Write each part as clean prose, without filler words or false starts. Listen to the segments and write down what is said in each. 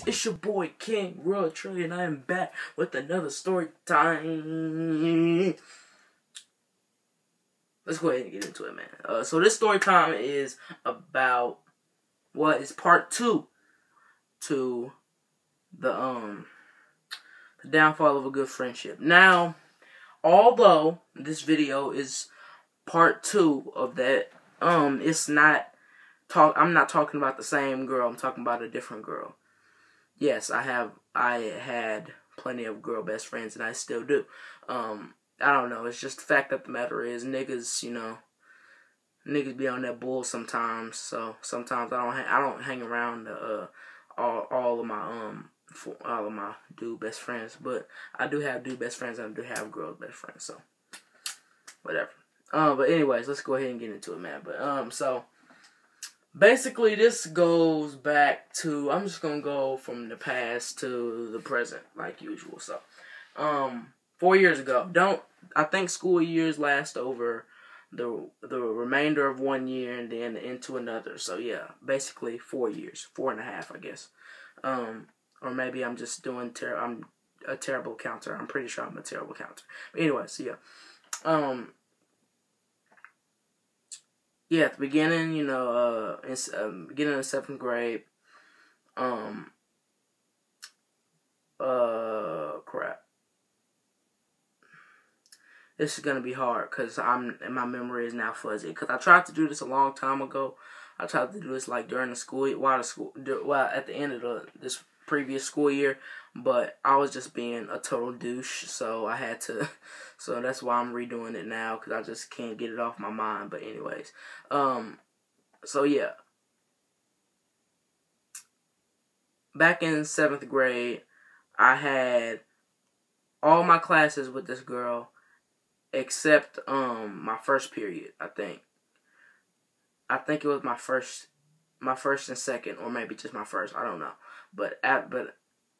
It's your boy King Royal Trey, and I am back with another story time. Let's go ahead and get into it, man. So this story time is about is part 2 to the downfall of a good friendship. Now, although this video is part 2 of that, it's not I'm not talking about the same girl. I'm talking about a different girl. Yes, I had plenty of girl best friends, and I still do. I don't know. It's just the fact of the matter is, niggas, niggas be on that bull sometimes. So sometimes I don't hang around all of my dude best friends, but I do have dude best friends and I do have girl best friends. So whatever. But anyways, let's go ahead and get into it, man. But so. Basically, this goes back to, I'm just going to go from the past to the present, like usual. So, 4 years ago, I think school years last over the remainder of 1 year and then into another. So, yeah, basically 4 years, 4.5, I guess. Or maybe I'm just doing, I'm a terrible counter. I'm pretty sure I'm a terrible counter. But anyway, so yeah. Yeah, at the beginning, beginning of 7th grade, crap. This is gonna be hard because my memory is now fuzzy. Because I tried to do this a long time ago. I tried to do this like during the school, at the end of this previous school year, but I was just being a total douche, so I had to. So that's why I'm redoing it now, because I just can't get it off my mind. But anyways, so yeah. Back in 7th grade, I had all my classes with this girl, except my first period. I think it was my first and second, or maybe just my first. I don't know. But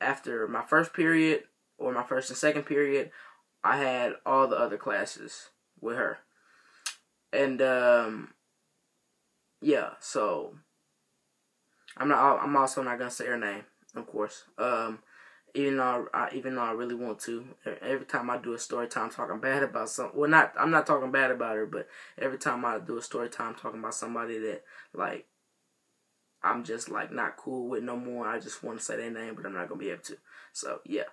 after my first period, or my first and second period, I had all the other classes with her. And yeah, so I'm also not gonna say her name, of course. Even though I really want to. Every time I do a story time talking bad about I'm not talking bad about her, but every time I do a story time talking about somebody that like I'm just like not cool with no more, I just want to say their name, but I'm not gonna be able to. So yeah.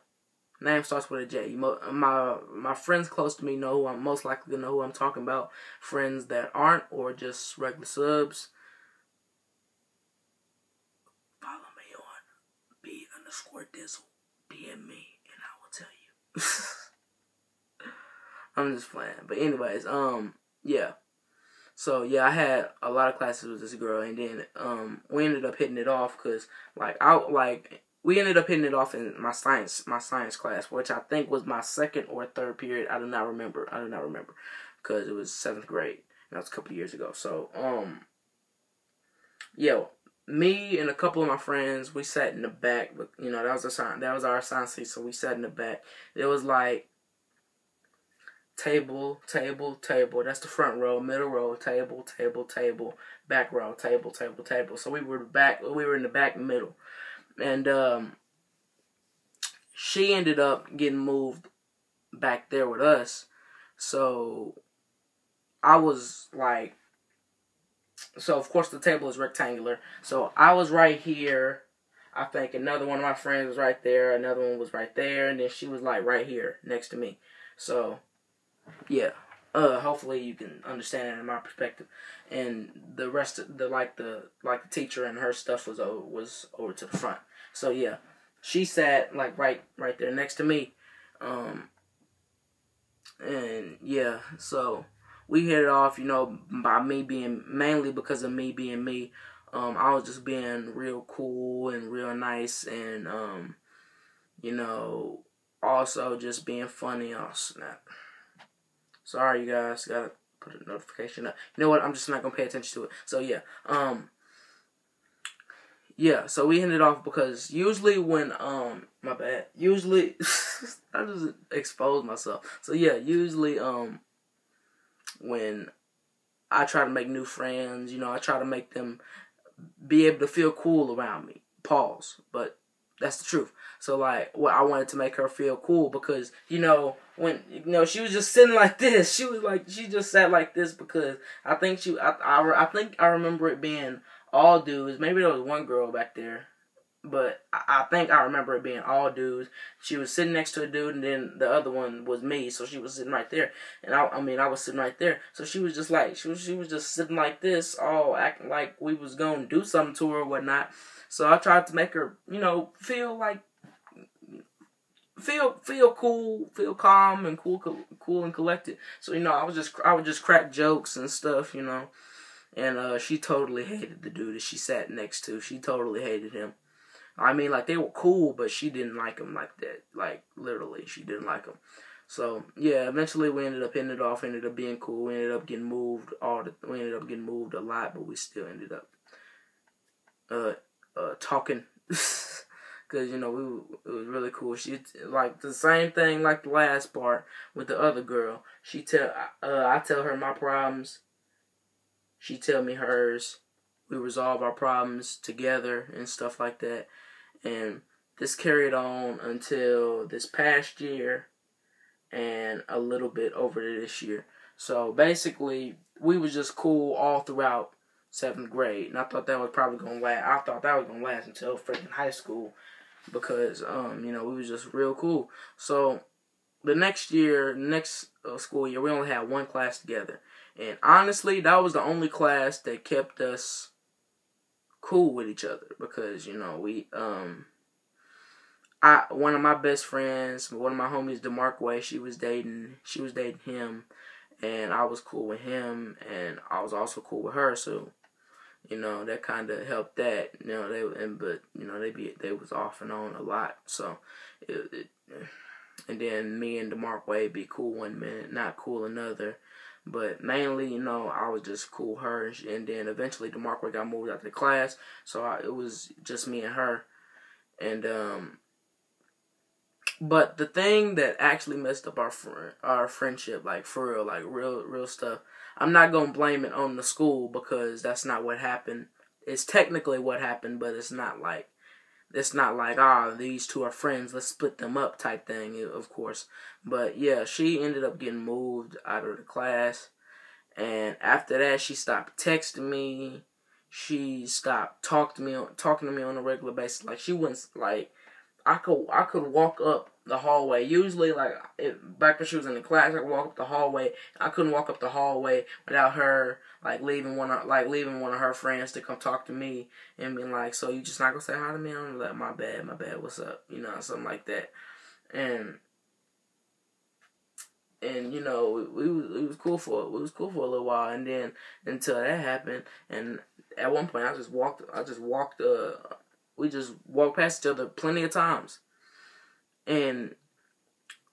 Name starts with a J. My friends close to me know who I'm most likely to know who I'm talking about. Friends that aren't, or just regular subs, follow me on B_Dizzle. DM me and I will tell you. I'm just playing. But anyways, yeah. So yeah, I had a lot of classes with this girl, and then we ended up hitting it off because we ended up hitting it off in my science class, which I think was my second or third period. I do not remember because it was 7th grade. And that was a couple years ago. So yeah, me and a couple of my friends, we sat in the back. But that was our science seat, so we sat in the back. It was like table. That's the front row, middle row, table, back row, table. So we were in the back middle. And she ended up getting moved back there with us. So I was like, of course the table is rectangular. So I was right here. I think another one of my friends was right there. Another one was right there. And then she was like right here next to me. So yeah. Hopefully you can understand it in my perspective. And the rest of the teacher and her stuff was over to the front. So yeah. she sat like right there next to me. And yeah, so we hit it off, by me being, mainly because of me being me. I was just being real cool and real nice, and also just being funny. Oh snap! Sorry, you guys, gotta put a notification up. You know what? I'm just not gonna pay attention to it. So yeah, yeah. So we ended off because usually when my bad. Usually I just expose myself. So yeah, usually when I try to make new friends, I try to make them be able to feel cool around me. Pause. But that's the truth. So like, I wanted to make her feel cool because, when, she was just sitting like this. She just sat like this because I think I think I remember it being all dudes. Maybe there was one girl back there. But I think I remember it being all dudes. She was sitting next to a dude, and then the other one was me. So she was sitting right there, and I was sitting right there. So she was just like she was just sitting like this, all acting like we was gonna do something to her or whatnot. So I tried to make her, feel like feel cool, feel calm and cool and collected. So I would just crack jokes and stuff, And she totally hated the dude that she sat next to. She totally hated him. I mean, like, they were cool, but she didn't like him like that. Like, literally, she didn't like him. So, yeah, eventually we ended up being cool. We ended up getting moved a lot, but we still ended up talking. Because, it was really cool. She, like, the same thing like the last part with the other girl. I tell her my problems. She tell me hers. We resolve our problems together and stuff like that. And this carried on until this past year and a little bit over to this year. So basically, we was just cool all throughout 7th grade. And I thought that was probably going to last. I thought that was going to last until freaking high school because, we was just real cool. So the next school year, we only had one class together. And honestly, that was the only class that kept us cool with each other because one of my best friends, one of my homies, DeMarkway, she was dating him, and I was cool with him, and I was also cool with her, so that kind of helped that. They was off and on a lot, so and then me and DeMarkway be cool one minute, not cool another. But mainly, I was just cool with her, and then eventually DeMarco got moved out of the class, so it was just me and her. And but the thing that actually messed up our friendship, like for real, like real stuff. I'm not gonna blame it on the school because that's not what happened. It's technically what happened, but it's not like these two are friends, let's split them up type thing, of course. But yeah, she ended up getting moved out of the class. And after that, she stopped texting me. She stopped talking to me on a regular basis. Like, she wouldn't, like, I could walk up the hallway. Usually, like, back when she was in the class, I could walk up the hallway. I couldn't walk up the hallway without her, like, leaving one of her friends to come talk to me and being like, "So you just not gonna say hi to me?" I'm like, my bad, what's up?" Something like that. And we was cool for a little while, and then until that happened, and at one point we just walked past each other plenty of times, and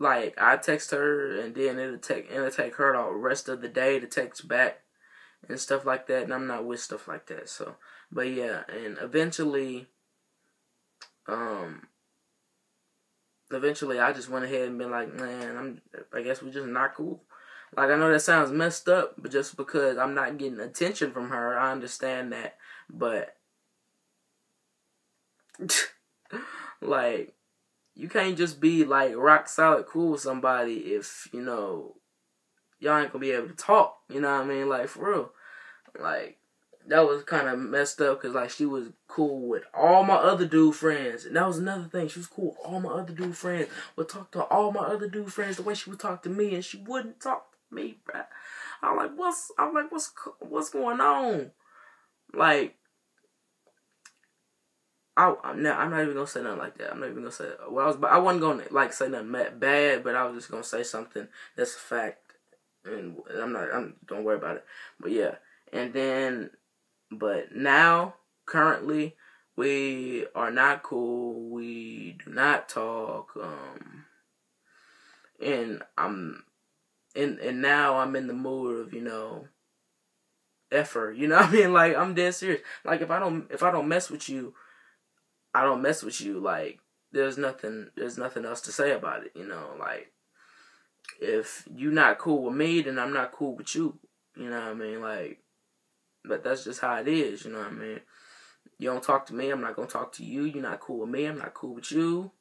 like I text her, and then it'll take her the rest of the day to text back and stuff like that, and I'm not with stuff like that. So, but yeah, and eventually I just went ahead and been like, man, I guess we're just not cool. Like, I know that sounds messed up, but just because I'm not getting attention from her, I understand that. But, like, you can't just be, like, rock solid cool with somebody if, y'all ain't gonna be able to talk. You know what I mean? Like, for real. Like, that was kind of messed up because, like, she was cool with all my other dude friends. And that was another thing. She was cool with all my other dude friends. Would talk to all my other dude friends the way she would talk to me. And she wouldn't talk to me, bruh. I'm like, what's going on? Like, I'm not even gonna say nothing like that. I'm not even gonna say I wasn't gonna like say nothing bad, but I was just gonna say something that's a fact, and don't worry about it. But yeah, and then, but now currently we are not cool. We do not talk. And and now I'm in the mood of, effort. You know what I mean? Like, I'm dead serious. Like, if I don't mess with you, I don't mess with you. Like, there's nothing else to say about it. Like, if you not cool with me, then I'm not cool with you. You know what I mean? Like, but that's just how it is. You know what I mean? You don't talk to me, I'm not gonna talk to you. You're not cool with me, I'm not cool with you.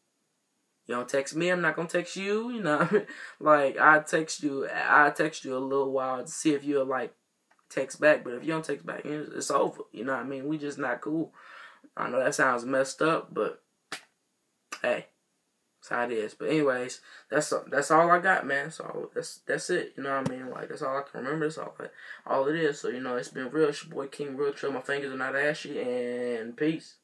You don't text me, I'm not gonna text you. You know what I mean? Like, I text you a little while to see if you'll like text back, but if you don't text back, it's over. You know what I mean? We just not cool. I know that sounds messed up, but hey, that's how it is. But anyways, that's all I got, man. So that's it. You know what I mean? Like, that's all I can remember. That's all it is. So, it's been real. It's your boy King Real Chill. My fingers are not ashy, and peace.